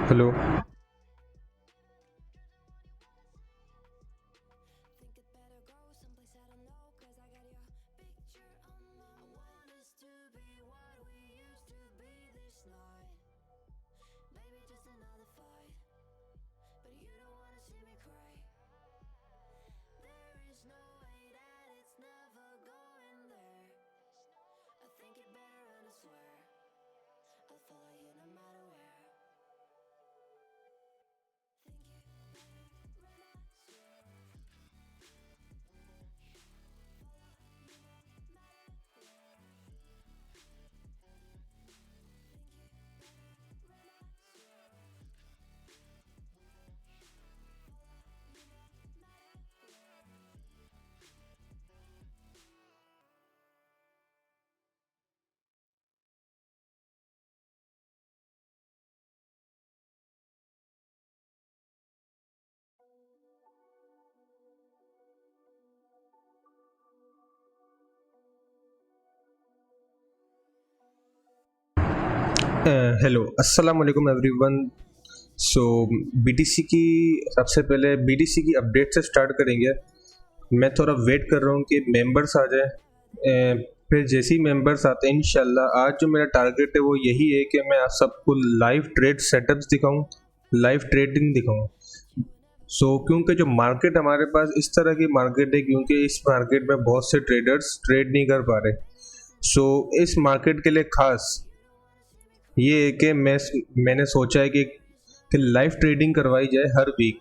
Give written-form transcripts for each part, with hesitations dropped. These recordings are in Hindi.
हेलो। हेलो, अस्सलाम वालेकुम एवरीवन। सो बीटीसी की सबसे पहले बीटीसी की अपडेट से स्टार्ट करेंगे। मैं थोड़ा वेट कर रहा हूँ कि मेंबर्स आ जाए, फिर जैसे ही मेंबर्स आते हैं इंशाल्लाह आज जो मेरा टारगेट है वो यही है कि मैं आप सबको लाइव ट्रेड सेटअप्स दिखाऊं, लाइव ट्रेडिंग दिखाऊं। क्योंकि जो मार्केट हमारे पास इस तरह की मार्केट है, क्योंकि इस मार्केट में बहुत से ट्रेडर्स ट्रेड नहीं कर पा रहे। इस मार्केट के लिए खास ये है कि मैंने सोचा है कि लाइव ट्रेडिंग करवाई जाए हर वीक।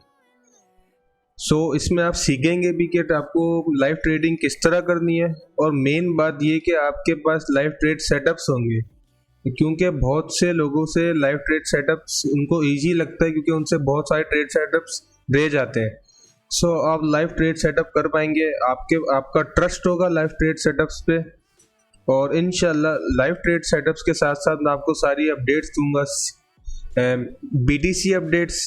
इसमें आप सीखेंगे भी कि आपको लाइव ट्रेडिंग किस तरह करनी है, और मेन बात ये कि आपके पास लाइव ट्रेड सेटअप्स होंगे, क्योंकि बहुत से लोगों से लाइव ट्रेड सेटअप्स उनको इजी लगता है, क्योंकि उनसे बहुत सारे ट्रेड सेटअप्स दे जाते हैं। आप लाइव ट्रेड सेटअप कर पाएंगे, आपका ट्रस्ट होगा लाइव ट्रेड सेटअप्स पे। और इंशाल्लाह लाइव ट्रेड सेटअप्स के साथ साथ मैं आपको सारी अपडेट्स दूंगा, बीटीसी अपडेट्स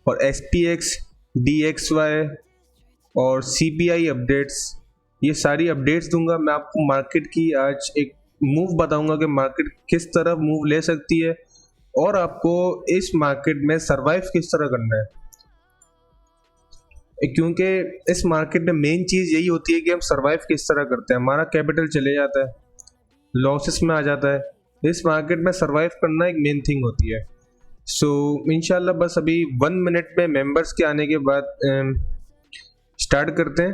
और एसपीएक्स, डीएक्सवाई और सीपीआई अपडेट्स, ये सारी अपडेट्स दूंगा। मैं आपको मार्केट की आज एक मूव बताऊंगा कि मार्केट किस तरह मूव ले सकती है, और आपको इस मार्केट में सरवाइव किस तरह करना है, क्योंकि इस मार्केट में मेन चीज यही होती है कि हम सरवाइव किस तरह करते हैं। हमारा कैपिटल चले जाता है, लॉसेस में आ जाता है, इस मार्केट में सरवाइव करना एक मेन थिंग होती है। इंशाल्लाह बस अभी 1 मिनट में मेंबर्स के आने के बाद स्टार्ट करते हैं।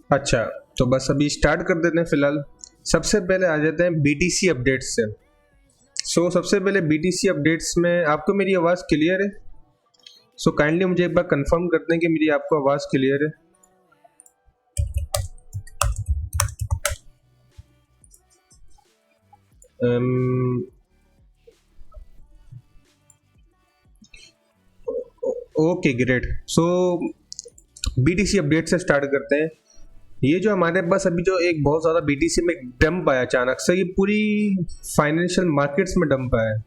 अच्छा, तो बस अभी स्टार्ट कर देते हैं। फिलहाल सबसे पहले आ जाते हैं बीटीसी अपडेट्स से। सबसे पहले बीटीसी अपडेट्स में आपको मेरी आवाज़ क्लियर है? काइंडली मुझे एक बार कंफर्म कर दें कि मेरी आपको आवाज़ क्लियर है। Okay great. बीटीसी अपडेट से स्टार्ट करते हैं। ये जो हमारे पास अभी जो एक बहुत ज़्यादा बीटीसी में डंप आया अचानक से, ये पूरी फाइनेंशियल मार्केट्स में डंप आया है।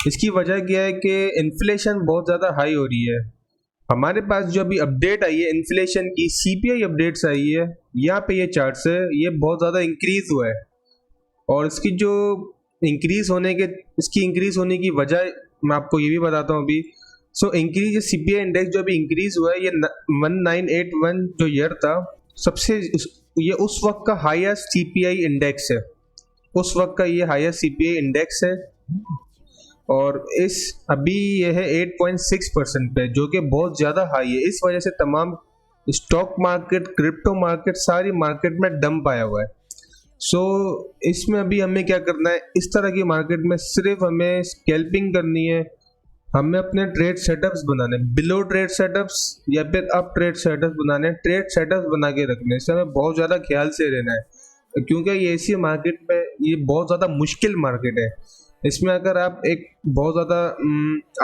इसकी वजह क्या है कि इन्फ्लेशन बहुत ज़्यादा हाई हो रही है। हमारे पास जो अभी अपडेट आई है इन्फ्लेशन की, सीपीआई अपडेट्स आई है, यहाँ पे ये चार्ट्स है, ये बहुत ज़्यादा इंक्रीज हुआ है। और इसकी इंक्रीज होने की वजह मैं आपको ये भी बताता हूँ अभी सो इंक्रीज सीपीआई इंडेक्स जो अभी इंक्रीज हुआ है, ये 1981 जो ईयर था सबसे, ये उस वक्त का हाईएस्ट सीपीआई इंडेक्स है, उस वक्त का ये हाईएस्ट सीपीआई इंडेक्स है। और इस अभी ये है 8.6% पे, जो कि बहुत ज़्यादा हाई है। इस वजह से तमाम स्टॉक मार्केट, क्रिप्टो मार्केट, सारी मार्केट में डंप आया हुआ है। सो इसमें अभी हमें क्या करना है, इस तरह की मार्केट में सिर्फ हमें स्कैल्पिंग करनी है, हमें अपने ट्रेड सेटअप्स बनाने, बिलो ट्रेड सेटअप्स या फिर अप ट्रेड सेटअप्स बनाने, ट्रेड सेटअप्स बना के रखने। इससे हमें बहुत ज़्यादा ख्याल से रहना है, क्योंकि ये ऐसी मार्केट में ये बहुत ज़्यादा मुश्किल मार्केट है। इसमें अगर आप एक बहुत ज़्यादा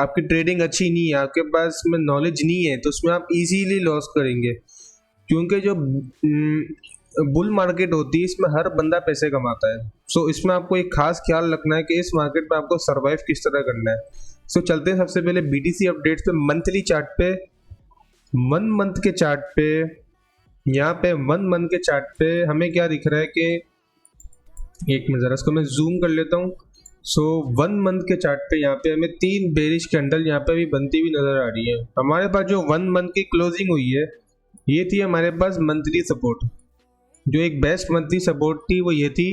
आपकी ट्रेडिंग अच्छी नहीं है, आपके पास में नॉलेज नहीं है, तो उसमें आप इजीली लॉस करेंगे। क्योंकि जो बुल मार्केट होती है इसमें हर बंदा पैसे कमाता है। सो इसमें आपको एक खास ख्याल रखना है कि इस मार्केट में आपको सर्वाइव किस तरह करना है। सो चलते हैं सबसे पहले बीटीसी अपडेट्स पे, मंथली चार्ट पे, 1 मंथ के चार्ट पे। यहाँ पे 1 मंथ के चार्ट पे हमें क्या दिख रहा है कि, एक मिनट जरा इसको मैं जूम कर लेता हूँ। सो 1 मंथ के चार्ट पे यहाँ पे हमें 3 बेरिश कैंडल यहाँ पे भी बनती हुई नजर आ रही है। हमारे पास जो 1 मंथ की क्लोजिंग हुई है, ये थी हमारे पास मंथली सपोर्ट। जो एक बेस्ट मंथली सपोर्ट थी वो ये थी।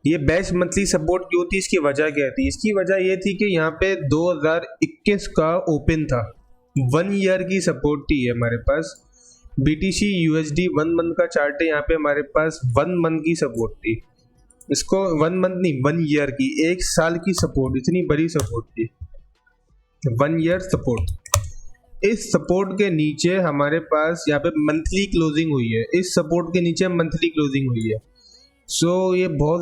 ये बेस्ट मंथली सपोर्ट क्यों थी, इसकी वजह क्या थी? इसकी वजह ये थी कि यहाँ पे 2021 का ओपन था, 1 ईयर की सपोर्ट थी हमारे पास। बीटीसी यूएसडी 1 मंथ का चार्ट है, यहाँ पे हमारे पास 1 मंथ की सपोर्ट थी। इसको 1 मंथ नहीं, 1 ईयर की, 1 साल की सपोर्ट, इतनी बड़ी सपोर्ट थी, 1 ईयर सपोर्ट। इस सपोर्ट के नीचे हमारे पास यहाँ पे मंथली क्लोजिंग हुई है, इस सपोर्ट के नीचे मंथली क्लोजिंग हुई है। सो ये बहुत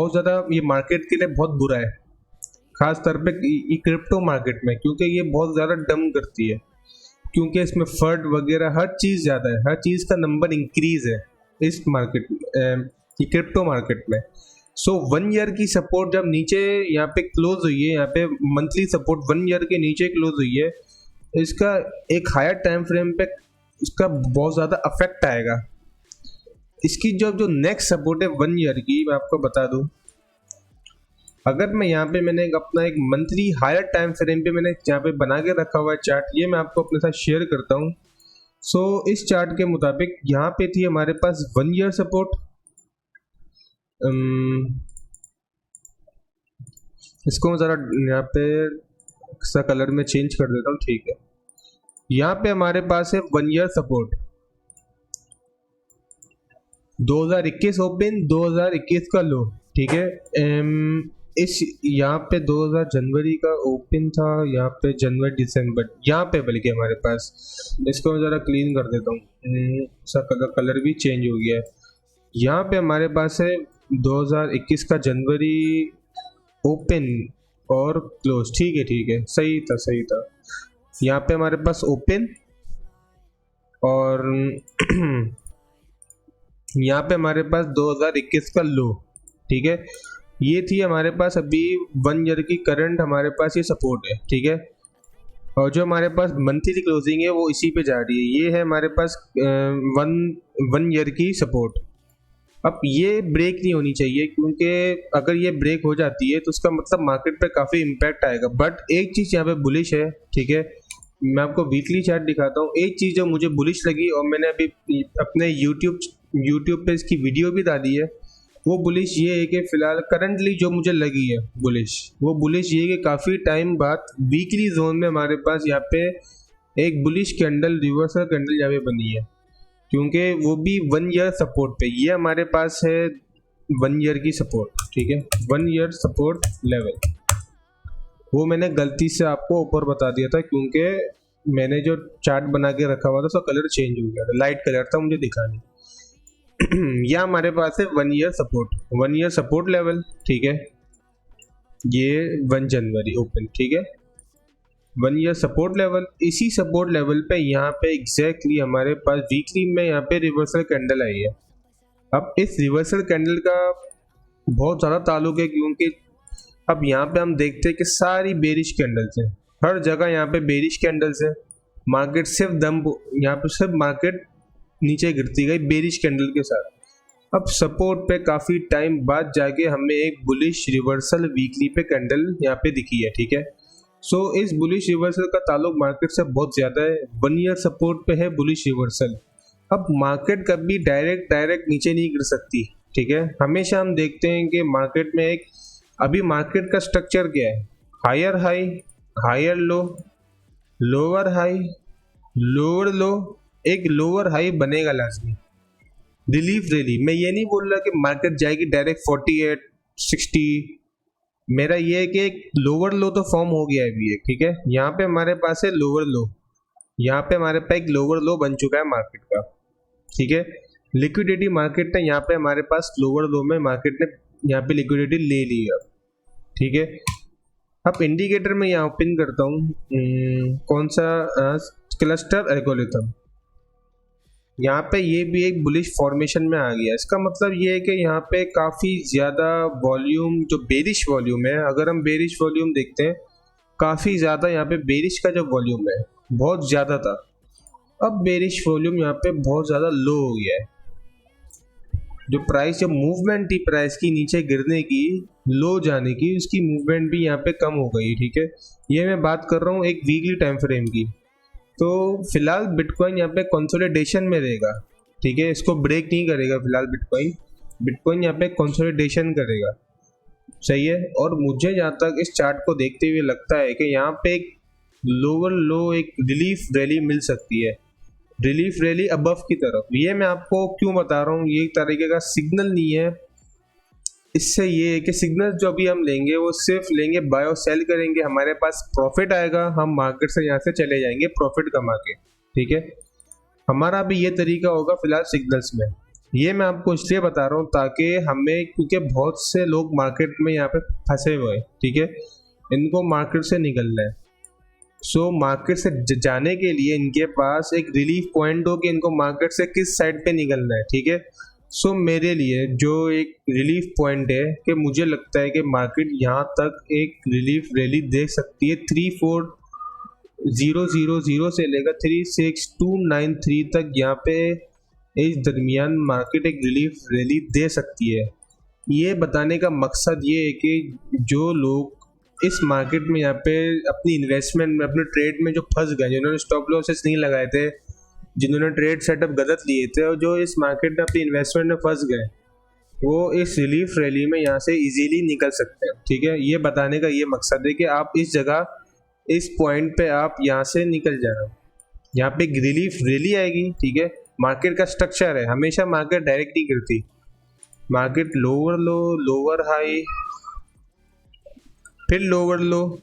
ज़्यादा ये मार्केट के लिए बहुत बुरा है, खास तौर पे क्रिप्टो मार्केट में, क्योंकि ये बहुत ज़्यादा डम करती है, क्योंकि इसमें फर्ड वगैरह हर चीज़ ज़्यादा है, हर चीज़ का नंबर इंक्रीज है इस मार्केट क्रिप्टो मार्केट में। सो 1 ईयर की सपोर्ट जब नीचे यहाँ पे क्लोज हुई है, यहाँ पे मंथली सपोर्ट 1 ईयर के नीचे क्लोज हुई है, इसका एक हायर टाइम फ्रेम पे इसका बहुत ज़्यादा अफेक्ट आएगा। इसकी जो नेक्स्ट सपोर्ट है 1 ईयर की, मैं आपको बता दूं, अगर मैं यहाँ पे मैंने अपना एक मंथली हायर टाइम फ्रेम पे मैंने यहाँ पे बना के रखा हुआ है चार्ट, ये मैं आपको अपने साथ शेयर करता हूँ। सो इस चार्ट के मुताबिक यहाँ पे थी हमारे पास 1 ईयर सपोर्ट। इसको मैं ज़रा यहाँ पे इसका कलर में चेंज कर देता हूँ, ठीक है। यहाँ पे हमारे पास है 1 ईयर सपोर्ट, 2021 ओपन, 2021 का लो, ठीक है। इस यहाँ पे 2000 जनवरी का ओपन था, यहाँ पे जनवरी दिसंबर, यहाँ पे बल्कि हमारे पास, इसको मैं ज़रा क्लीन कर देता हूँ, इसका कलर भी चेंज हो गया है। यहाँ पे हमारे पास है 2021 का जनवरी ओपन और क्लोज, ठीक है, सही था। यहाँ पे हमारे पास ओपन और यहाँ पे हमारे पास 2021 का लो, ठीक है। ये थी हमारे पास अभी 1 ईयर की करंट, हमारे पास ये सपोर्ट है, ठीक है। और जो हमारे पास मंथली क्लोजिंग है वो इसी पे जा रही है, ये है हमारे पास 1 ईयर की सपोर्ट। अब ये ब्रेक नहीं होनी चाहिए, क्योंकि अगर ये ब्रेक हो जाती है तो उसका मतलब मार्केट पे काफ़ी इम्पैक्ट आएगा। बट एक चीज़ यहाँ पे बुलिश है, ठीक है। मैं आपको वीकली चार्ट दिखाता हूँ। एक चीज़ जो मुझे बुलिश लगी और मैंने अभी अपने यूट्यूब पे इसकी वीडियो भी डाली है, वो बुलिश ये है कि फ़िलहाल करंटली जो मुझे लगी है बुलिश, वो बुलिश ये है कि काफ़ी टाइम बाद वीकली जोन में हमारे पास यहाँ पे एक बुलिश कैंडल, रिवर्सल कैंडल यहाँ पे बनी है, क्योंकि वो भी 1 ईयर सपोर्ट पे। ये हमारे पास है 1 ईयर की सपोर्ट, ठीक है, 1 ईयर सपोर्ट लेवल। वो मैंने गलती से आपको ऊपर बता दिया था, क्योंकि मैंने जो चार्ट बना के रखा हुआ था उसका कलर चेंज हो गया था, लाइट कलर था, मुझे दिखा नहीं। यह हमारे पास है 1 year support, 1 year support level, ठीक है। ये 1 जनवरी ओपन, ठीक है, 1 ईयर सपोर्ट लेवल। इसी सपोर्ट लेवल पे यहाँ पे एग्जैक्टली हमारे पास वीकली में यहाँ पे रिवर्सल कैंडल आई है। अब इस रिवर्सल कैंडल का बहुत ज़्यादा ताल्लुक है, क्योंकि अब यहाँ पे हम देखते हैं कि सारी बेरिश कैंडल्स हैं, हर जगह यहाँ पे बेरिश कैंडल्स हैं। मार्केट सिर्फ यहाँ पे सिर्फ मार्केट नीचे गिरती गई बेरिश कैंडल के साथ। अब सपोर्ट पे काफ़ी टाइम बाद जाके हमें एक बुलिश रिवर्सल वीकली पे कैंडल यहाँ पे दिखी है, ठीक है। सो इस बुलिश रिवर्सल का ताल्लुक मार्केट से बहुत ज़्यादा है। 1 ईयर सपोर्ट पे है बुलिश रिवर्सल। अब मार्केट कभी डायरेक्ट नीचे नहीं गिर सकती, ठीक है। हमेशा हम देखते हैं कि मार्केट में एक अभी मार्केट का स्ट्रक्चर क्या है, higher high, higher low, lower high, lower low, एक लोअर हाई बनेगा लाजमी। रिलीफ रैली, मैं ये नहीं बोल रहा कि मार्केट जाएगी डायरेक्ट 48 60, मेरा ये है कि एक लोअर लो तो फॉर्म हो गया है अभी एक, ठीक है। यहाँ पे हमारे पास है लोअर लो, यहाँ पे हमारे पास एक लोअर लो बन चुका है मार्केट का, ठीक है। लिक्विडिटी मार्केट ने यहाँ पे हमारे पास लोअर लो में मार्केट ने यहाँ पे लिक्विडिटी ले ली है, ठीक है। अब इंडिकेटर में यहाँ ओपन करता हूँ कौन सा, क्लस्टर एल्गोरिथम। यहाँ पे ये भी एक बुलिश फॉर्मेशन में आ गया। इसका मतलब ये है कि यहाँ पे काफ़ी ज़्यादा वॉल्यूम, जो बेरिश वॉल्यूम है, अगर हम बेरिश वॉल्यूम देखते हैं, काफ़ी ज़्यादा यहाँ पे बेरिश का जो वॉल्यूम है बहुत ज़्यादा था। अब बेरिश वॉल्यूम यहाँ पे बहुत ज़्यादा लो हो गया है। जो प्राइस, जो मूवमेंट थी प्राइस की नीचे गिरने की, लो जाने की, उसकी मूवमेंट भी यहाँ पे कम हो गई, ठीक है। ये मैं बात कर रहा हूँ एक वीकली टाइम फ्रेम की। तो फिलहाल बिटकॉइन यहाँ पे कंसोलिडेशन में रहेगा, ठीक है। इसको ब्रेक नहीं करेगा फिलहाल बिटकॉइन यहाँ पे कंसोलिडेशन करेगा, सही है। और मुझे जहाँ तक इस चार्ट को देखते हुए लगता है कि यहाँ पे एक लोअर लो, एक रिलीफ रैली मिल सकती है, रिलीफ रैली अबव की तरफ। ये मैं आपको क्यों बता रहा हूँ, ये एक तरीके का सिग्नल नहीं है। इससे ये है कि सिग्नल जो अभी हम लेंगे वो सिर्फ लेंगे, बाय और सेल करेंगे, हमारे पास प्रॉफिट आएगा, हम मार्केट से यहाँ से चले जाएंगे प्रॉफिट कमा के, ठीक है। हमारा भी ये तरीका होगा फिलहाल सिग्नल्स में। ये मैं आपको इसलिए बता रहा हूँ ताकि हमें, क्योंकि बहुत से लोग मार्केट में यहाँ पे फंसे हुए हैं, ठीक है, इनको मार्केट से निकलना है। सो मार्केट से जाने के लिए इनके पास एक रिलीफ पॉइंट हो कि इनको मार्केट से किस साइड पे निकलना है, ठीक है। सो मेरे लिए जो एक रिलीफ पॉइंट है कि मुझे लगता है कि मार्केट यहाँ तक एक रिलीफ रैली दे सकती है, 34,000 से लेकर 36,293 तक, यहाँ पे इस दरमियान मार्केट एक रिलीफ रैली दे सकती है। ये बताने का मकसद ये है कि जो लोग इस मार्केट में यहाँ पे अपनी इन्वेस्टमेंट में, अपने ट्रेड में जो फंस गए, जिन्होंने स्टॉप लॉसेस नहीं लगाए थे, जिन्होंने ट्रेड सेटअप गलत लिए थे, और जो इस मार्केट में अपनी इन्वेस्टमेंट में फंस गए, वो इस रिलीफ रैली में यहाँ से इजीली निकल सकते हैं, ठीक है। ये बताने का ये मकसद है कि आप इस जगह, इस पॉइंट पे आप यहाँ से निकल जाना। यहाँ पे एक रिलीफ रैली आएगी, ठीक है। मार्केट का स्ट्रक्चर है, हमेशा मार्केट डायरेक्ट नहीं गिरती, मार्केट लोअर लो, लोअर हाई, फिर लोअर लो,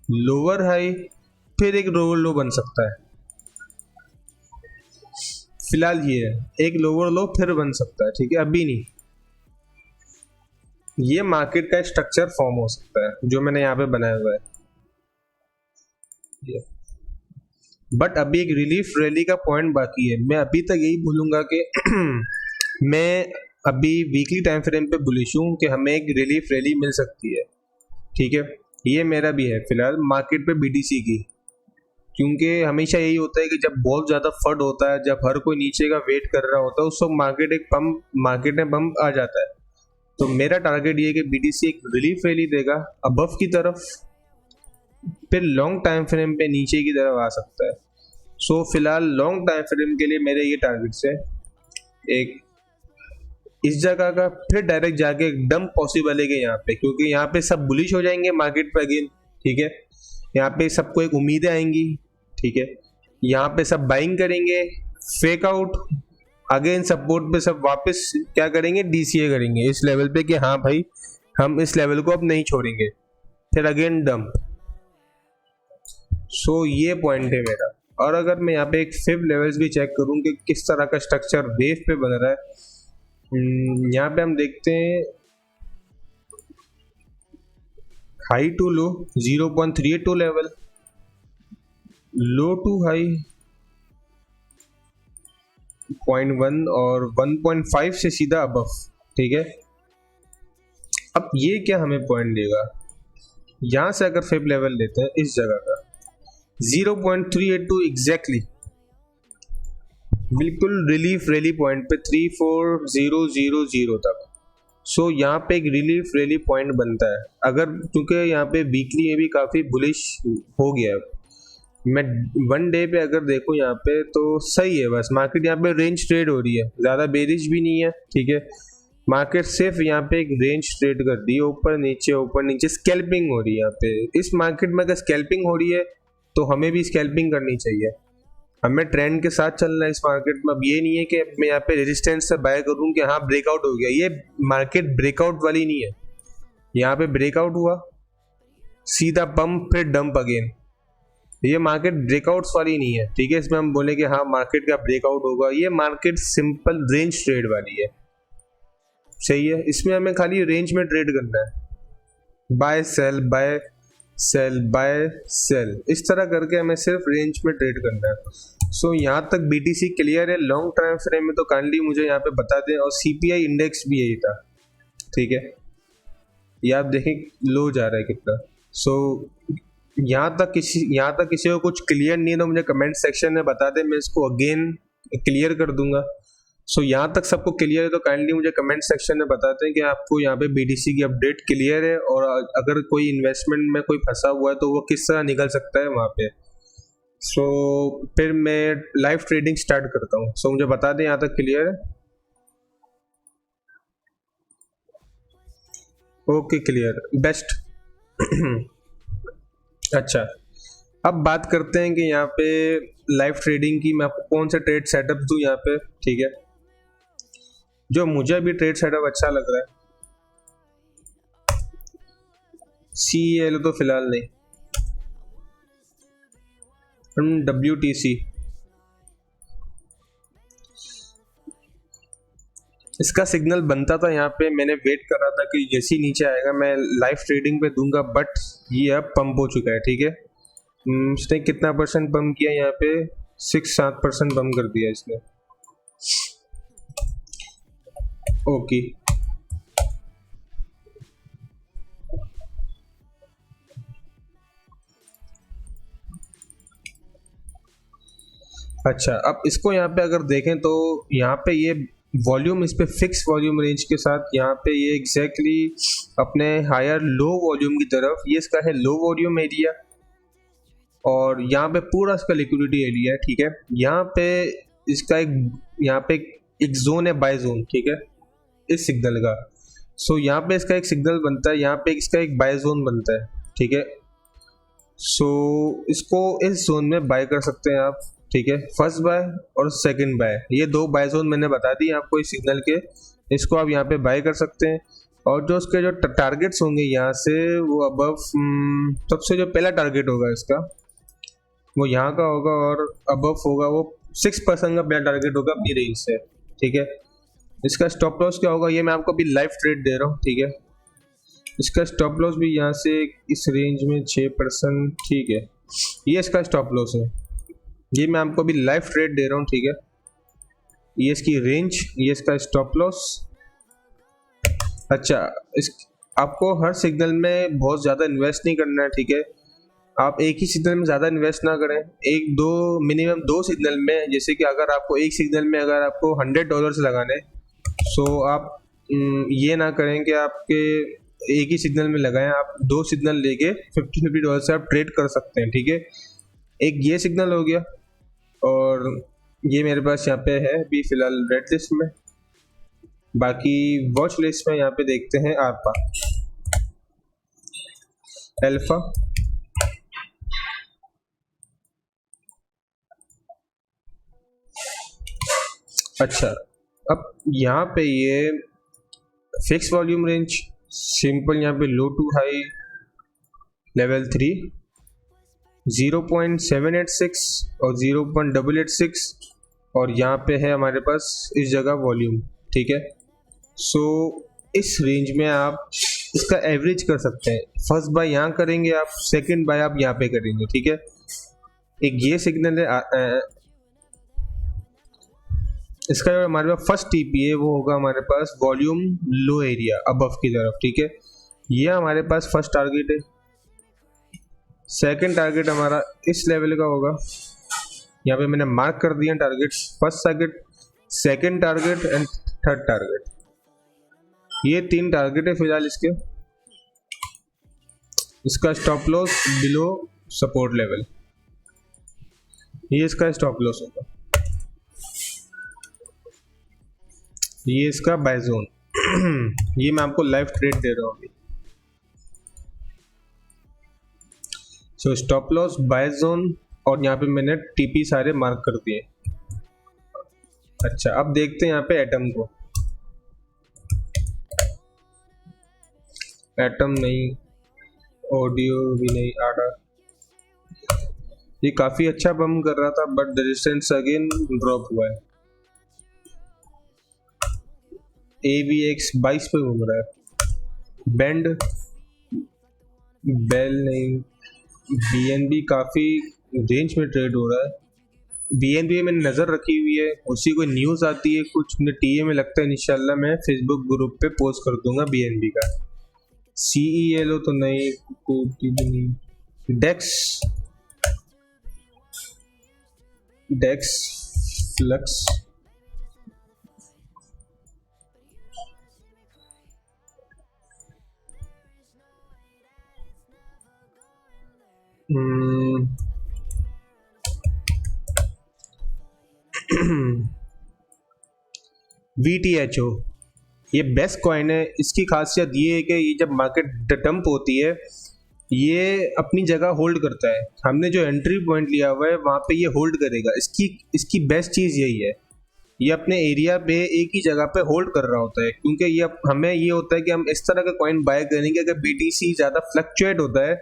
लोअर हाई, फिर एक लोअर लो बन सकता है। फिलहाल ये है, एक लोअर लो फिर बन सकता है, ठीक है, अभी नहीं। ये मार्केट का स्ट्रक्चर फॉर्म हो सकता है जो मैंने यहाँ पे बनाया हुआ है, बट अभी एक रिलीफ रैली का पॉइंट बाकी है। मैं अभी तक यही बोलूंगा कि मैं अभी वीकली टाइम फ्रेम पे बुलिश हूँ कि हमें एक रिलीफ रैली मिल सकती है, ठीक है। ये मेरा भी है फिलहाल मार्केट पे बीटीसी की, क्योंकि हमेशा यही होता है कि जब बहुत ज़्यादा फट होता है, जब हर कोई नीचे का वेट कर रहा होता है, उस वक्त मार्केट में बम आ जाता है। तो मेरा टारगेट ये है कि बीटीसी एक रिलीफ रैली देगा अबव की तरफ, फिर लॉन्ग टाइम फ्रेम पे नीचे की तरफ आ सकता है। सो फिलहाल लॉन्ग टाइम फ्रेम के लिए मेरे ये टारगेट्स है, एक इस जगह का, फिर डायरेक्ट जाके एक डंप पॉसिबल है कि यहाँ पे, क्योंकि यहाँ पे सब बुलिश हो जाएंगे मार्केट पे अगेन, ठीक है। यहाँ पे सबको एक उम्मीदें आएंगी, ठीक है। यहाँ पे सब बाइंग करेंगे, फेक आउट, अगेन सपोर्ट पे सब वापस क्या करेंगे, डीसीए करेंगे इस लेवल पे कि हाँ भाई हम इस लेवल को अब नहीं छोड़ेंगे, फिर अगेन डंप। सो ये पॉइंट है मेरा। और अगर मैं यहाँ पे एक फिब लेवल्स भी चेक करूँ कि किस तरह का स्ट्रक्चर वेव पे बन रहा है, यहाँ पे हम देखते हैं high to low 0.382 level, low to high 0.1 और 1.5 से सीधा अबव, ठीक है। अब ये क्या हमें पॉइंट देगा, यहां से अगर फिब लेवल लेते हैं इस जगह का 0.382 एग्जैक्टली, बिल्कुल रिलीफ रैली पॉइंट पे 34,000 तक, सो यहाँ पे एक रिली पॉइंट बनता है, अगर क्योंकि यहाँ पे वीकली ये भी काफ़ी बुलिश हो गया है। मैं वन डे पे अगर देखूँ यहाँ पे तो सही है, बस मार्केट यहाँ पे रेंज ट्रेड हो रही है, ज़्यादा बेरिश भी नहीं है, ठीक है। मार्केट सिर्फ यहाँ पे एक रेंज ट्रेड कर रही है, ऊपर नीचे स्कैल्पिंग हो रही है यहाँ पे। इस मार्केट में अगर स्कैल्पिंग हो रही है तो हमें भी स्कैल्पिंग करनी चाहिए, हमें ट्रेंड के साथ चलना है इस मार्केट में। अब ये नहीं है कि मैं यहाँ पे रेजिस्टेंस से बाय करूँ कि हाँ ब्रेकआउट हो गया, ये मार्केट ब्रेकआउट वाली नहीं है। यहाँ पे ब्रेकआउट हुआ, सीधा पंप, फिर डंप अगेन, ये मार्केट ब्रेकआउट्स वाली नहीं है, ठीक है। इसमें हम बोले कि हाँ मार्केट का ब्रेकआउट होगा, ये मार्केट सिंपल रेंज ट्रेड वाली है, सही है। इसमें हमें खाली रेंज में ट्रेड करना है, buy sell buy sell buy sell, इस तरह करके हमें सिर्फ रेंज में ट्रेड करना है। सो यहाँ तक बीटीसी क्लियर है। लॉन्ग टाइम फ्रेम में तो काइंडली मुझे यहाँ पे बता दें, और सीपीआई इंडेक्स भी यही था, ठीक है। ये आप देखें लो जा रहा है कितना। सो यहाँ तक किसी को कुछ क्लियर नहीं है तो मुझे कमेंट सेक्शन में बता दें, मैं इसको अगेन क्लियर कर दूंगा। सो यहाँ तक सबको क्लियर है तो काइंडली मुझे कमेंट सेक्शन में बताते हैं कि आपको यहाँ पे बीटीसी की अपडेट क्लियर है, और अगर कोई इन्वेस्टमेंट में कोई फंसा हुआ है तो वो किस तरह निकल सकता है वहाँ पे। सो फिर मैं लाइव ट्रेडिंग स्टार्ट करता हूँ। सो मुझे बता दें यहाँ तक क्लियर है? Okay clear, best. अच्छा, अब बात करते हैं कि यहाँ पे लाइव ट्रेडिंग की मैं आपको कौन से ट्रेड सेटअप दूँ यहाँ पे, ठीक है। जो मुझे अभी ट्रेड सेटअप अच्छा लग रहा है, CEL तो फिलहाल नहीं, WTC, इसका सिग्नल बनता था यहाँ पे, मैंने वेट कर रहा था कि जैसे ही नीचे आएगा मैं लाइव ट्रेडिंग पे दूंगा, बट ये अब पंप हो चुका है, ठीक है। इसने कितना परसेंट पंप किया यहाँ पे? 6-7% पंप कर दिया इसने, ओके। अच्छा, अब इसको यहाँ पे अगर देखें तो यहाँ पे ये वॉल्यूम, इस पे फिक्स वॉल्यूम रेंज के साथ यहाँ पे ये एग्जैक्टली अपने हायर लो वॉल्यूम की तरफ, ये इसका है लो वॉल्यूम एरिया, और यहाँ पे पूरा इसका लिक्विडिटी एरिया है, ठीक है। यहाँ पे इसका यहाँ पे एक जोन है, बाय जोन, ठीक है, इस सिग्नल का। सो यहाँ पे इसका एक सिग्नल बनता है, यहाँ पे इसका एक बाय जोन बनता है, ठीक है। सो इसको इस जोन में बाय कर सकते हैं आप, ठीक है। फर्स्ट बाय और सेकंड बाय, ये दो बाय जोन मैंने बता दी आपको इस सिग्नल के, इसको आप यहाँ पे बाय कर सकते हैं। और जो उसके जो टारगेट्स होंगे यहाँ से, वो अबव, सबसे जो पहला टारगेट होगा इसका वो यहाँ का होगा, और अबव होगा वो 6% का पहला टारगेट होगा अपनी रेंज से, ठीक है। इसका स्टॉप लॉस क्या होगा, ये मैं आपको अभी लाइव ट्रेड दे रहा हूँ, ठीक है। इसका स्टॉप लॉस भी यहाँ से इस रेंज में 6%, ठीक है, ये इसका स्टॉप लॉस है, ये मैं आपको अभी लाइव ट्रेड दे रहा हूँ, ठीक है। ये इसकी रेंज, ये इसका स्टॉप लॉस। अच्छा, इस आपको हर सिग्नल में बहुत ज़्यादा इन्वेस्ट नहीं करना है, ठीक है। आप एक ही सिग्नल में ज़्यादा इन्वेस्ट ना करें, एक दो मिनिमम 2 सिग्नल में, जैसे कि अगर आपको एक सिग्नल में अगर आपको $100 लगाने, सो आप ये ना करें कि आपके एक ही सिग्नल में लगाएं, आप 2 सिग्नल लेके $50 से आप ट्रेड कर सकते हैं, ठीक है। एक ये सिग्नल हो गया, और ये मेरे पास यहाँ पे है अभी फिलहाल रेड लिस्ट में, बाकी वॉच लिस्ट में यहाँ पे देखते हैं आरपा, अल्फा, अच्छा। अब यहाँ पे ये फिक्स वॉल्यूम रेंज, सिंपल यहाँ पे लो टू हाई, लेवल 3, 0.786 और 0.886, और यहाँ पे है हमारे पास इस जगह वॉल्यूम, ठीक है। सो इस रेंज में आप इसका एवरेज कर सकते हैं। फर्स्ट बाय यहाँ करेंगे आप, सेकंड बाय आप यहाँ पे करेंगे, ठीक है। एक ये सिग्नल है, इसका जो हमारे पास फर्स्ट टीपी है वो होगा हमारे पास वॉल्यूम लो एरिया अबव की तरफ, ठीक है। ये हमारे पास फर्स्ट टारगेट है। सेकंड टारगेट हमारा इस लेवल का होगा, यहाँ पे मैंने मार्क कर दिया target, first target, second target and third target. ये 3 टारगेट है फिलहाल इसके। इसका stop loss below support level, ये इसका स्टॉप लॉस होगा, ये इसका बाय जोन। ये मैं आपको लाइव ट्रेड दे रहा हूँ अभी। So stop loss, buy zone, और यहाँ पे मैंने टीपी सारे मार्क कर दिए। अच्छा, अब देखते हैं यहाँ पे एटम को। एटम नहीं, ऑडियो भी नहीं आ रहा। ये काफी अच्छा बम कर रहा था बट रेजिस्टेंस अगेन ड्रॉप हुआ है। AVX 22 पे घूम रहा है। बेंड, बेल नहीं, BNB काफी रेंज में ट्रेड हो रहा है। BNB में नजर रखी हुई है, उसी कोई न्यूज आती है कुछ मुझे टीए में लगता है, इंशाल्लाह मैं फेसबुक ग्रुप पे पोस्ट कर दूंगा BNB का। CELO तो नहीं, नहीं। डेक्स फ्लक्स, VTHO, ये बेस्ट कॉइन है। इसकी खासियत ये है कि ये जब मार्केट डंप होती है ये अपनी जगह होल्ड करता है। हमने जो एंट्री पॉइंट लिया हुआ है वहां पे ये होल्ड करेगा। इसकी बेस्ट चीज यही है, ये अपने एरिया पे एक ही जगह पे होल्ड कर रहा होता है, क्योंकि ये हमें ये होता है कि हम इस तरह का कॉइन बाय करेंगे अगर BTC ज्यादा फ्लक्चुएट होता है,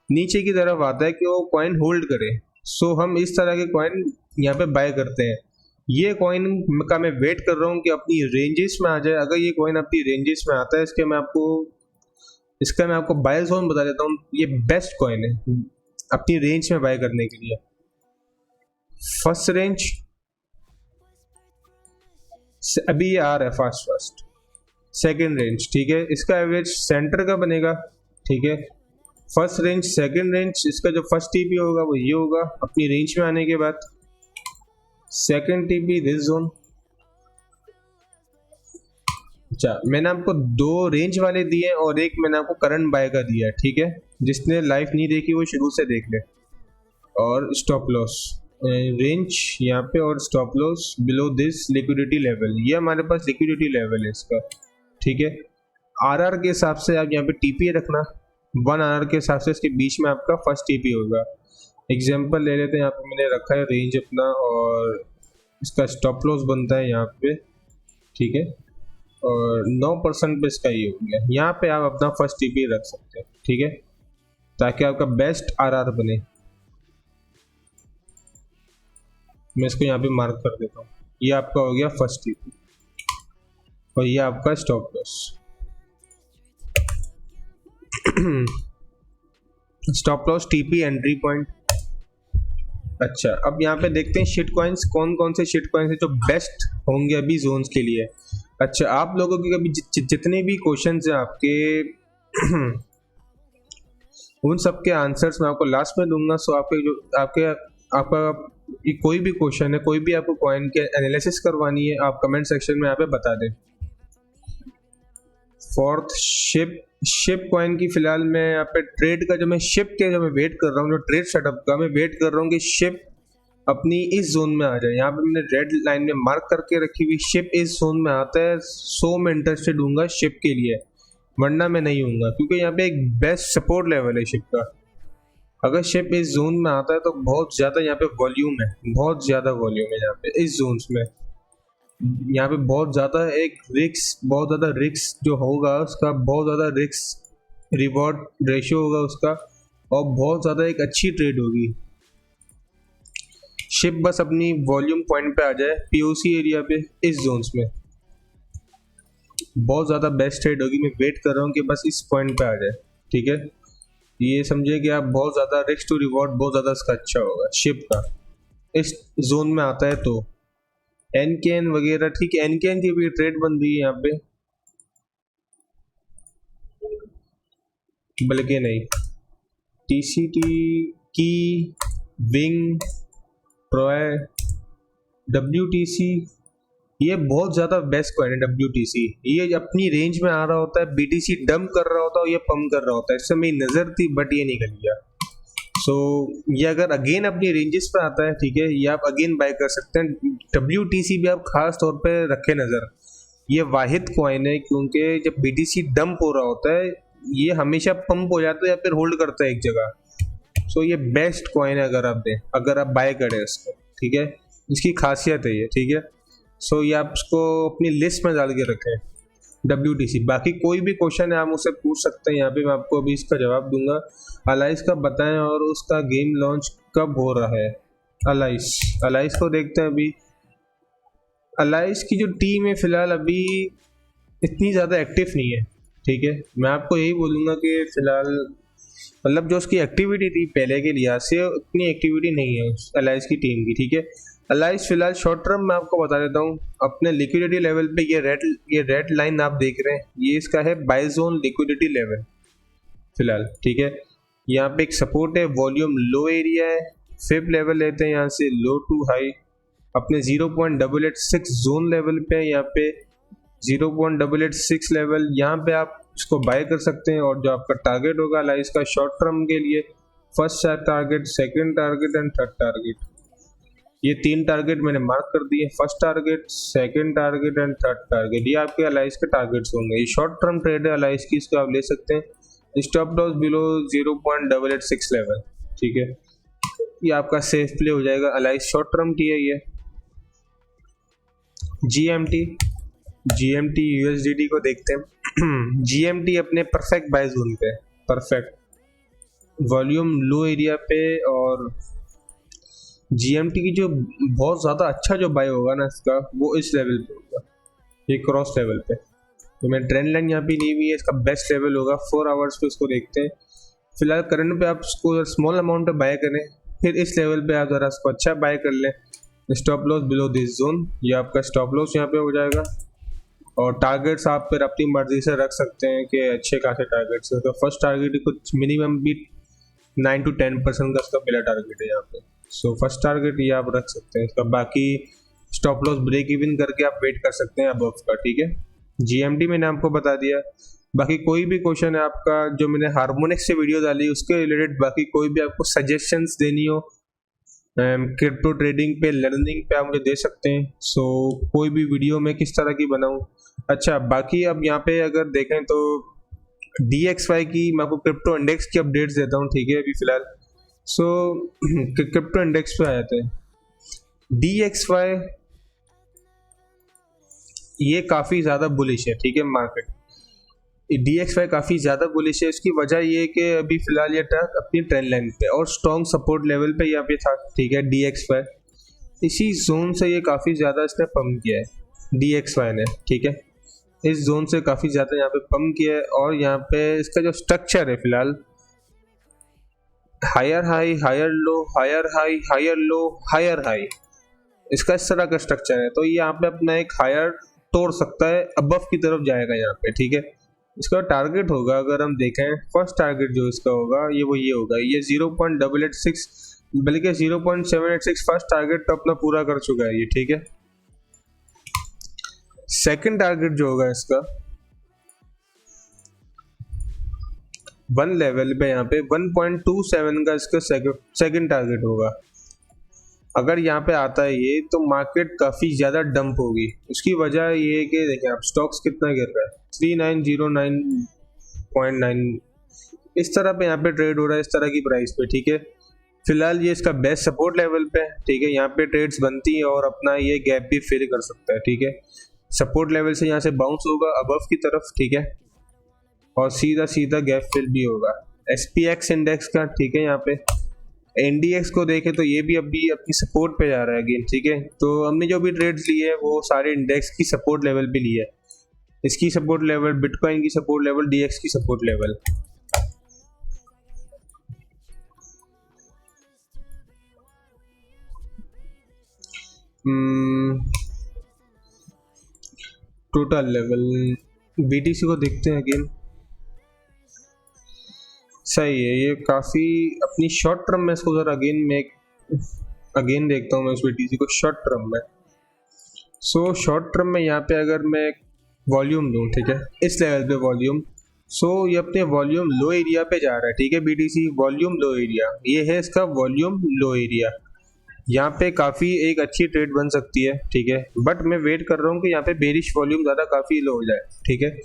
नीचे की तरफ आता है कि वो कॉइन होल्ड करे। सो हम इस तरह के कॉइन यहाँ पे बाय करते हैं। ये कॉइन का मैं वेट कर रहा हूँ कि अपनी रेंजेस में आ जाए। अगर ये कॉइन अपनी रेंजेस में आता है इसका मैं आपको बाय जोन बता देता हूँ। ये बेस्ट कॉइन है अपनी रेंज में बाय करने के लिए। फर्स्ट रेंज अभी ये आ रहा है फास्ट। सेकंड रेंज, ठीक है, इसका एवरेज सेंटर का बनेगा, ठीक है। फर्स्ट रेंज, सेकंड रेंज, इसका जो फर्स्ट टीपी होगा वो ये होगा अपनी रेंज में आने के बाद। Second TP this zone. अच्छा, मैंने आपको 2 रेंज वाले दिए और एक मैंने आपको करंट बाय का दिया है, ठीक है। जिसने लाइव नहीं देखी वो शुरू से देख ले। और स्टॉप लॉस रेंज यहाँ पे और stop loss below this liquidity level, ये हमारे पास लिक्विडिटी लेवल है इसका, ठीक है। RR के हिसाब से आप यहाँ पे टीपी रखना, 1 RR के हिसाब से इसके बीच में आपका फर्स्ट टीपी होगा। एग्जाम्पल ले लेते हैं, यहाँ पे मैंने रखा है रेंज अपना और इसका स्टॉप लॉस बनता है यहाँ पे, ठीक है। और 9% पे इसका ये हो गया। यहाँ पे आप अपना फर्स्ट टीपी रख सकते हैं, ठीक है, ताकि आपका बेस्ट RR बने। मैं इसको यहाँ पे मार्क कर देता हूँ। ये आपका हो गया फर्स्ट टीपी और ये आपका stop loss. Stop loss, TP, entry point. अच्छा, अब यहाँ पे देखते हैं शिट कॉइन्स, कौन कौन से शिट कॉइन्स है जो बेस्ट होंगे अभी जोन्स के लिए। अच्छा, आप लोगों की कभी जितने भी क्वेश्चंस हैं आपके उन सब के आंसर्स मैं आपको लास्ट में दूंगा। सो आपका कोई भी क्वेश्चन है, कोई भी आपको कॉइन के एनालिसिस करवानी है, आप कमेंट सेक्शन में यहाँ पे बता दें। फोर्थ, शिप कॉइन की फिलहाल मैं यहाँ पे ट्रेड का जो मैं वेट कर रहा हूँ, जो ट्रेड सेटअप का मैं वेट कर रहा हूँ कि शिप अपनी इस जोन में आ जाए। यहाँ पे मैंने रेड लाइन में मार्क करके रखी हुई शिप इस जोन में आता है, सो मैं इंटरेस्टेड हूँ शिप के लिए, वरना मैं नहीं हूँ, क्योंकि यहाँ पे एक बेस्ट सपोर्ट लेवल है शिप का। अगर शिप इस जोन में आता है तो बहुत ज्यादा यहाँ पे वॉल्यूम है, बहुत ज्यादा वॉल्यूम है यहाँ पे इस जोन्स में। यहाँ पे बहुत ज्यादा बहुत ज्यादा रिस्क जो होगा उसका, बहुत ज्यादा रिस्क रिवॉर्ड रेशियो होगा उसका, और बहुत ज्यादा एक अच्छी ट्रेड होगी। शिप बस अपनी वॉल्यूम पॉइंट पे आ जाए POC एरिया पे इस जोन्स में, बहुत ज्यादा बेस्ट ट्रेड होगी। मैं वेट कर रहा हूँ कि बस इस पॉइंट पे आ जाए, ठीक है। ये समझिए कि आप बहुत ज्यादा रिस्क टू रिवॉर्ड बहुत ज्यादा इसका अच्छा होगा शिप का, इस जोन में आता है तो। NKN वगैरह, ठीक है, NKN की भी ट्रेड बन रही है यहाँ पे, बल्कि नहीं, TCT की, विंग, ट्रॉय, WTC, ये बहुत ज्यादा बेस्ट कॉइन है WTC। ये अपनी रेंज में आ रहा होता है, BTC डंप कर रहा होता है, ये पंप कर रहा होता है। इससे मेरी नजर थी बट ये निकल गया। सो ये अगर अगेन अपनी रेंजेस पे आता है, ठीक है, ये आप अगेन बाय कर सकते हैं। WTC भी आप खास तौर पे रखे नजर। ये वाहिद कॉइन है क्योंकि जब BTC डंप हो रहा होता है ये हमेशा पंप हो जाता है या फिर होल्ड करता है एक जगह। सो ये बेस्ट कॉइन है अगर आप बाय करें इसको, ठीक है, इसकी खासियत है ये, ठीक है। सो ये आप इसको अपनी लिस्ट में डाल के रखें WTC। बाकी कोई भी क्वेश्चन है आप मुझसे पूछ सकते हैं, यहाँ पे मैं आपको अभी इसका जवाब दूंगा। अलाइस का बताएं और उसका गेम लॉन्च कब हो रहा है। अलाइस को देखते हैं अभी। अलाइस की जो टीम है फिलहाल अभी इतनी ज़्यादा एक्टिव नहीं है, ठीक है। मैं आपको यही बोलूँगा कि फिलहाल मतलब जो उसकी एक्टिविटी थी पहले के लिहाज से उतनी एक्टिविटी नहीं है अलाइस की टीम की, ठीक है। अलाइस फिलहाल शॉर्ट टर्म में आपको बता देता हूँ अपने लिक्विडिटी लेवल पे ये रेड लाइन आप देख रहे हैं, ये इसका है बाय जोन लिक्विडिटी लेवल फिलहाल, ठीक है। यहाँ पे एक सपोर्ट है, वॉल्यूम लो एरिया है, फिब लेवल लेते हैं यहाँ से लो टू हाई अपने 0.886 जोन लेवल पे है। यहाँ पे 0.886 लेवल, यहाँ पे आप इसको बाय कर सकते हैं। और जो आपका टारगेट होगा अलाइस का शॉर्ट टर्म के लिए, first target, second target and third target, ये 3 टारगेट मैंने मार्क कर दिए। First target, second target and third target, ये आपके अलाइस के टारगेट्स होंगे। ये शॉर्ट टर्म ट्रेड है अलाइस की, इसको आप ले सकते हैं। स्टॉप लॉस बिलो 0.886 लेवल, ठीक है, ये आपका सेफ प्ले हो जाएगा। अलाइस शॉर्ट टर्म की है ये। GMT USDT को देखते हैं। GMT अपने परफेक्ट बाय जोन पे, परफेक्ट वॉल्यूम लो एरिया पे, और GMT की जो बहुत ज़्यादा अच्छा जो बाय होगा ना इसका, वो इस लेवल पे होगा, ये क्रॉस लेवल पे। तो मैं ट्रेंड लाइन यहाँ पे ली हुई है, इसका बेस्ट लेवल होगा 4 आवर्स पे। इसको देखते हैं फिलहाल करंट पे, आप इसको स्मॉल अमाउंट पे बाय करें, फिर इस लेवल पे आप ज़रा इसको अच्छा बाय कर लें। Stop loss below this zone, ये आपका स्टॉप लॉस यहाँ पे हो जाएगा। और टारगेट्स आप फिर अपनी मर्जी से रख सकते हैं कि अच्छे खासे टारगेट्स है। तो फर्स्ट टारगेट कुछ मिनिमम भी 9 to 10% का इसका पहला टारगेट है यहाँ पे। सो फर्स्ट टारगेट ये आप रख सकते हैं इसका। बाकी स्टॉप लॉस ब्रेक इवन करके आप वेट कर सकते हैं अबव का, ठीक है। GMT मैंने आपको बता दिया। बाकी कोई भी क्वेश्चन है आपका, जो मैंने हार्मोनिक्स से वीडियो डाली उसके रिलेटेड, बाकी कोई भी आपको सजेशंस देनी हो क्रिप्टो ट्रेडिंग पे, लर्निंग पे, आप मुझे दे सकते हैं। सो कोई भी वीडियो मैं किस तरह की बनाऊं। अच्छा, बाकी अब यहाँ पे अगर देखें तो DXY की मैं आपको क्रिप्टो इंडेक्स की अपडेट्स देता हूँ, ठीक है, अभी फिलहाल। सो क्रिप्टो इंडेक्स पे आ जाते हैं। DXY ये काफ़ी ज़्यादा बुलिश है, ठीक है, मार्केट। DXY काफ़ी ज़्यादा बुलिश है, इसकी वजह ये है कि अभी फिलहाल ये अपनी ट्रेंड लाइन पे और स्ट्रॉन्ग सपोर्ट लेवल पे यहाँ पे था, ठीक है। DXY इसी जोन से ये काफ़ी ज़्यादा इसने पंप किया है DXY ने, ठीक है, इस जोन से काफ़ी ज़्यादा यहाँ पे पंप किया है। और यहाँ पे इसका जो स्ट्रक्चर है फिलहाल, higher high, higher low, higher high, higher low, higher high, इसका इस तरह का स्ट्रक्चर है। तो ये यहाँ पे अपना एक हायर तोड़ सकता है, अबव की तरफ जाएगा यहाँ पे, ठीक है। इसका टारगेट होगा, अगर हम देखें फर्स्ट टारगेट जो इसका होगा ये होगा, ये 0.886 बल्कि 0.786 फर्स्ट टारगेट तो अपना पूरा कर चुका है ये, ठीक है। सेकंड टारगेट जो होगा इसका 1 लेवल पे, यहाँ पे 1.27 का इसका सेकंड टारगेट होगा। अगर यहाँ पे आता है ये, तो मार्केट काफ़ी ज़्यादा डंप होगी। उसकी वजह ये है कि देखें आप स्टॉक्स कितना गिर रहा है, 3909.9 इस तरह पे यहाँ पे ट्रेड हो रहा है, इस तरह की प्राइस पे, ठीक है। फिलहाल ये इसका बेस्ट सपोर्ट लेवल पे, ठीक है, यहाँ पे ट्रेड्स बनती हैं और अपना ये गैप भी फिल कर सकता है, ठीक है। सपोर्ट लेवल से यहाँ से बाउंस होगा अबव की तरफ, ठीक है, और सीधा सीधा गैप फिल भी होगा SPX इंडेक्स का, ठीक है। यहाँ पे NDX को देखें तो ये भी अभी अपनी सपोर्ट पे जा रहा है अगेन, ठीक है। तो हमने जो भी ट्रेड्स लिए हैं वो सारे इंडेक्स की सपोर्ट लेवल पे लिए है। इसकी सपोर्ट लेवल, बिटकॉइन की सपोर्ट लेवल, DX की support level. Total level BTC को देखते हैं अगेन, सही है ये काफ़ी अपनी शॉर्ट टर्म में। इसको जरा अगेन देखता हूँ मैं इस BTC को शॉर्ट टर्म में। सो शॉर्ट टर्म में यहाँ पे अगर मैं वॉल्यूम लूँ, ठीक है, इस लेवल पे वॉल्यूम, सो ये अपने वॉल्यूम लो एरिया पे जा रहा है, ठीक है, बीटीसी वॉल्यूम लो एरिया, ये है इसका वॉल्यूम लो एरिया। यहाँ पे काफ़ी एक अच्छी ट्रेड बन सकती है, ठीक है, बट मैं वेट कर रहा हूँ कि यहाँ पे बेरिश वॉल्यूम ज़्यादा काफ़ी लो हो जाए, ठीक है।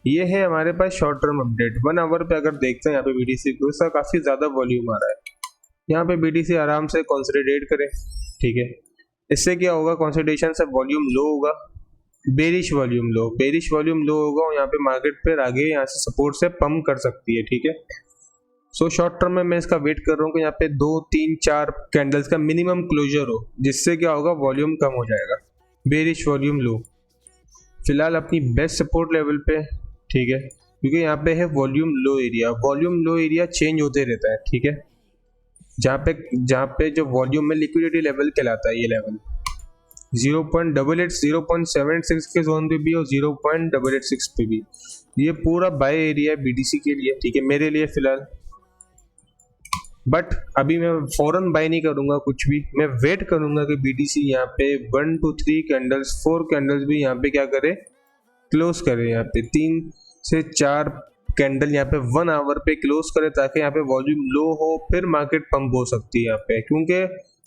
ये है हमारे पास शॉर्ट टर्म अपडेट। 1 आवर पे अगर देखते हैं यहाँ पे बीटीसी को, इसका काफ़ी ज़्यादा वॉल्यूम आ रहा है। यहाँ पे बीटीसी आराम से कंसोलिडेट करे, ठीक है। इससे क्या होगा, कंसोलिडेशन से वॉल्यूम लो होगा, बेरिश वॉल्यूम लो होगा, और यहाँ पे मार्केट फिर आगे यहाँ से सपोर्ट से पंप कर सकती है, ठीक है। सो शॉर्ट टर्म में मैं इसका वेट कर रहा हूँ कि यहाँ पे 2 3 4 कैंडल्स का मिनिमम क्लोजर हो, जिससे क्या होगा, वॉल्यूम कम हो जाएगा, बेरिश वॉल्यूम लो। फिलहाल अपनी बेस्ट सपोर्ट लेवल पे, ठीक है, क्योंकि यहाँ पे है वॉल्यूम लो एरिया चेंज होते रहता है, ठीक है। जहाँ पे जो वॉल्यूम में लिक्विडिटी लेवल कहलाता है, ये लेवल 0.88 0.76 के जोन पे भी और 0.886 पे भी, ये पूरा बाय एरिया है बीटीसी के लिए, ठीक है, मेरे लिए फिलहाल। बट अभी मैं फौरन बाय नहीं करूंगा कुछ भी, मैं वेट करूंगा कि बीटीसी यहाँ पे 1 2 3 कैंडल्स 4 कैंडल्स भी यहाँ पे क्या करे, क्लोज करे, यहाँ पे 3 से 4 कैंडल यहाँ पे 1 आवर पे क्लोज करे, ताकि यहाँ पे वॉल्यूम लो हो, फिर मार्केट पंप हो सकती है यहाँ पे। क्योंकि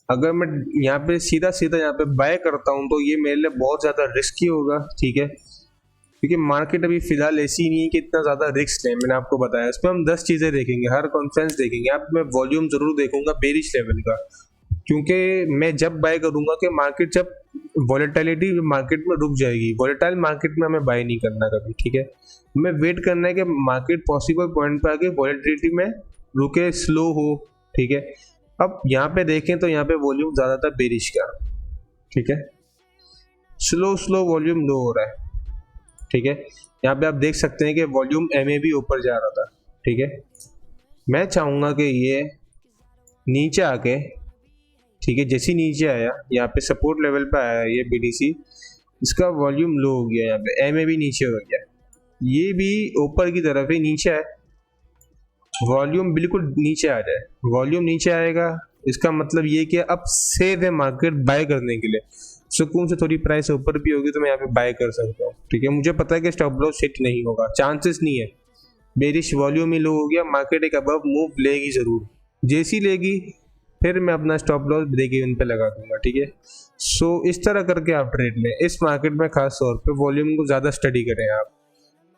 अगर मैं यहाँ पे सीधा यहाँ पे बाय करता हूँ तो ये मेरे लिए बहुत ज़्यादा रिस्की होगा, ठीक है, क्योंकि मार्केट अभी फिलहाल ऐसी नहीं है कि इतना ज़्यादा रिस्क लें। मैंने आपको बताया, इसमें हम 10 चीज़ें देखेंगे, हर कॉन्फ्रेंस देखेंगे। अब मैं वॉल्यूम जरूर देखूंगा बेरिश लेवल का, क्योंकि मैं जब बाय करूंगा कि मार्केट जब वॉलेटिलिटी मार्केट में रुक जाएगी, वॉलेटाइल मार्केट में हमें बाय नहीं करना कभी, ठीक है। हमें वेट करना है कि मार्केट पॉसिबल पॉइंट पे आके वॉलेटिलिटी में रुके, स्लो हो, ठीक है। अब यहाँ पे देखें तो यहाँ पे वॉल्यूम ज़्यादातर बेरिश का, ठीक है, स्लो वॉल्यूम लो हो रहा है, ठीक है। यहाँ पे आप देख सकते हैं कि वॉल्यूम एमए भी ऊपर जा रहा था, ठीक है। मैं चाहूँगा कि ये नीचे आके, ठीक है, जैसे नीचे आया यहाँ पे सपोर्ट लेवल पे आया ये बीटीसी, इसका वॉल्यूम लो हो गया, यहाँ पे एमए भी नीचे हो गया, ये भी ऊपर की तरफ ही नीचे है, वॉल्यूम बिल्कुल नीचे आ जाए, वॉल्यूम नीचे आएगा, इसका मतलब ये कि अब सेफ है मार्केट बाय करने के लिए। सुकून से थोड़ी प्राइस ऊपर भी होगी तो मैं यहाँ पे बाय कर सकता हूँ, ठीक है। मुझे पता है कि स्टॉप लॉस हिट नहीं होगा, चांसेस नहीं है, बेरिश वॉल्यूम ही लो हो गया, मार्केट एक अबव मूव लेगी जरूर, जैसी लेगी फिर मैं अपना स्टॉप लॉस ब्रेक इवन पे लगा दूंगा, ठीक है। सो इस तरह करके आप ट्रेड लें इस मार्केट में, खास तौर पे वॉल्यूम को ज़्यादा स्टडी करें आप।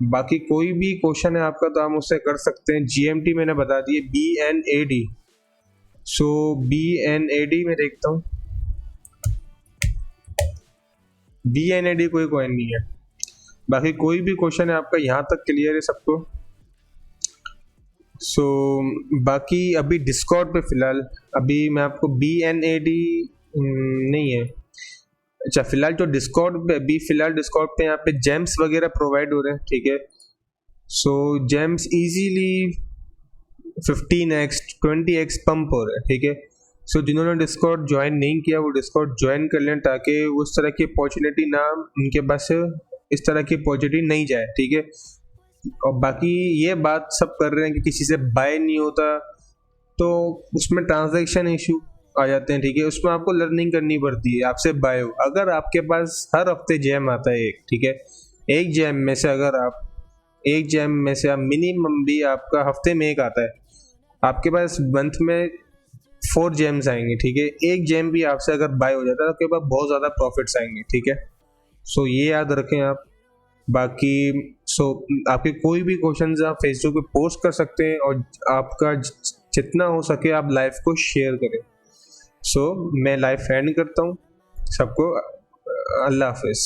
बाकी कोई भी क्वेश्चन है आपका तो आप मुझसे कर सकते हैं। जीएमटी मैंने बता दिए, BNAD, सो BNAD में देखता हूँ, BNAD कोई कॉइन नहीं है। बाकी कोई भी क्वेश्चन है आपका, यहाँ तक क्लियर है सबको। सो बाकी अभी डिस्कॉर्ड पे फिलहाल अभी मैं आपको BNAD नहीं है, अच्छा फिलहाल जो डिस्कॉर्ड पे अभी फिलहाल डिस्कॉर्ड पे यहाँ पे जेम्स वगैरह प्रोवाइड हो रहे हैं, ठीक है। सो James easily 15x 20x pump हो रहे हैं, ठीक है। सो जिन्होंने डिस्कॉर्ड ज्वाइन नहीं किया वो डिस्कॉर्ड ज्वाइन कर लें, ताकि उस तरह की अपॉर्चुनिटी ना उनके पास इस तरह की अपॉर्चुनिटी नहीं जाए, ठीक है। और बाकी ये बात सब कर रहे हैं कि किसी से बाय नहीं होता, तो उसमें ट्रांजैक्शन इशू आ जाते हैं, ठीक है। उसमें आपको लर्निंग करनी पड़ती है, आपसे बाय हो। अगर आपके पास हर हफ्ते जैम आता है एक, ठीक है, एक जैम में से अगर आप मिनिमम भी आपका हफ्ते में एक आता है, आपके पास मंथ में 4 जैम्स आएंगे, ठीक है। एक जैम भी आपसे अगर बाय हो जाता है तो आपके पास बहुत ज़्यादा प्रॉफिट्स आएंगे, ठीक है। सो ये याद रखें आप। बाकी आपके कोई भी क्वेश्चन आप फेसबुक पे पोस्ट कर सकते हैं, और आपका जितना हो सके आप लाइव को शेयर करें। मैं लाइव एंड करता हूँ, सबको अल्लाह हाफिज़।